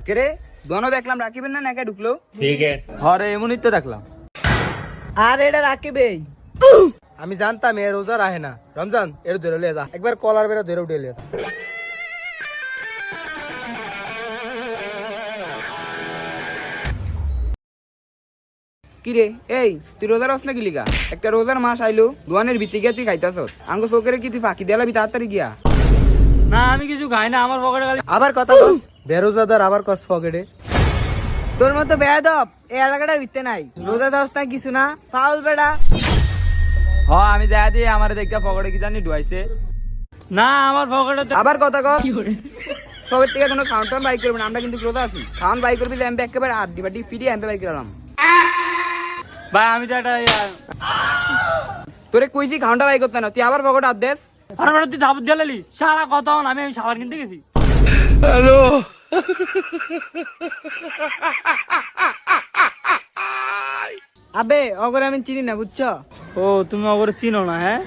কে রে দোনো দেখলাম রাকিবের না একা ঢুকলো। ठीक है হরে এমনই তো দেখলাম। আর এটা রাকিবে আমি জানতাম এর রোজা রাহে না। রমজান এর ধরে লিয়ে যা, একবার কলার বেড়া ধরে উঠে লিয়ে। কিরে এই তুই রোজার রস না গিলি গা? একটা রোজার মাস আইলো দোয়ানের ভিত্তি গিয়া তুই খাইতাছ আঙ্গ চোখের কি তুই ফাঁকি দেলাবি তাড়াতাড়ি গিয়া। না আমি কিছু খাই না, আমার পকেটে খালি আবার কথা কস। বেরোজাদার আবার কস পকেটে। তোর মতো বেয়াদব এই এলাকাটার ভিত্তে নাই। রোজা দশ না কিছু না ফাউল বেড়া। হ আমি যাই দিয়ে আমার দেখা পকেটে কি জানি ডুয়াইছে। না আমার পকেটে আবার কথা কর। সবের থেকে কোনো খাওয়ান টাউন বাই করবি না, আমরা কিন্তু রোজা আছি। খাওয়ান বাই করবি এমপি একেবারে আড্ডি বাড্ডি ফিরিয়ে এমপি বাই করলাম। ভাই আমি তো এটা তোরে কইছি খাওয়ানটা বাই করতে না, তুই আবার পকেট হাত দেস। আর বেটা তুই ঝাপট দিয়ে লালি সারা কথা হন। আমি সাবার কিনতে গেছি। আবে অগরে আমি চিনি না বুঝছো। ও তুমি অবরে চিনো না? হ্যাঁ